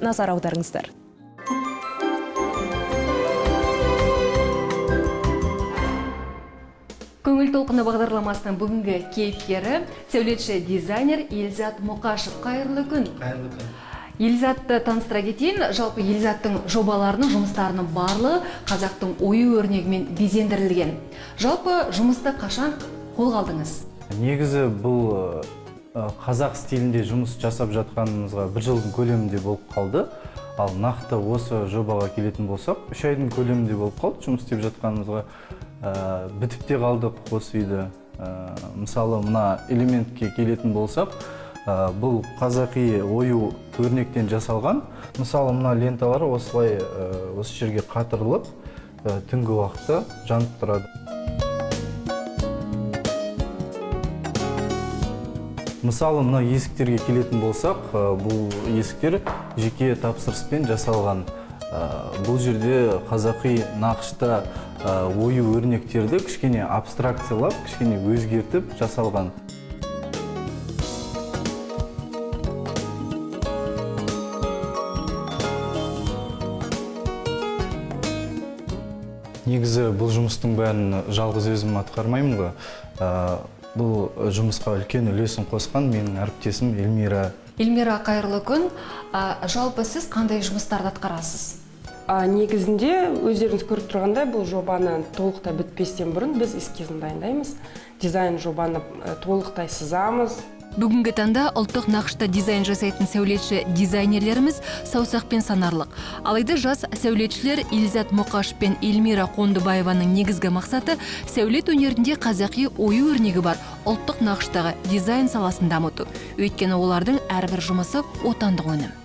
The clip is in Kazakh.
назар аударыңыздар. Көңіл толқыны бағдарламасының бүгінгі кейіпкері сәулетші дизайнер Елзат Мұқашев. Қайырлы күн. Қайырлы күн. Елзатты таныстыра кетейін. Жалпы Елзаттың жобаларының, жұмыстарының барлығы қазақтың ою өрнегімен безендірілген. Жалпы жұмысты қашан қолға алдыңыз? Негізі бұл қазақ стилінде жұмыс жасап жатқанымызға 1 жылдың көлемінде болып қалды. Ал нақты осы жобаға келетін болсақ, 3 айдың көлемінде болып қалды жұмыс істеп жатқанымызға. Бітіп те қалдық осы үйді. Мысалы, мына элементке келетін болсақ, бұл қазақи ою өрнектен жасалған. Мысалы, мына ленталары осылай осы жерге қатырылып, түнгі уақытта жанып тұрады. Мысалы, мына есіктерге келетін болсақ, бұл есіктер жеке тапсырыспен жасалған. Бұл жерде қазақи нақышта ою өрнектерді кішкене абстракциялап, кішкене өзгертіп жасалған. Негізі бұл жұмыстың бәрін жалғыз өзім атқармаймын ғой. Бұл жұмысқа үлкен үлесін қосқан менің әріптесім Эльмира. Эльмира, қайырлы күн. Жалпы сіз қандай жұмыстарды атқарасыз? Негізінде өздеріңіз көріп тұрғандай бұл жобаны толықтай бітпестен бұрын біз эскизін дайындаймыз. Дизайн жобаны толықтай сызамыз. Бүгінгі таңда ұлттық нақышта дизайн жасайтын сәулетші дизайнерлеріміз саусақпен санарлық. Алайда жас сәулетшілер Елзат Мұқашев пен Эльмира Қондыбаеваның негізгі мақсаты сәулет өнерінде қазақи ою өрнегі бар ұлттық нақыштағы дизайн саласын дамыту. Өйткені олардың әрбір жұмысы отандық өнім.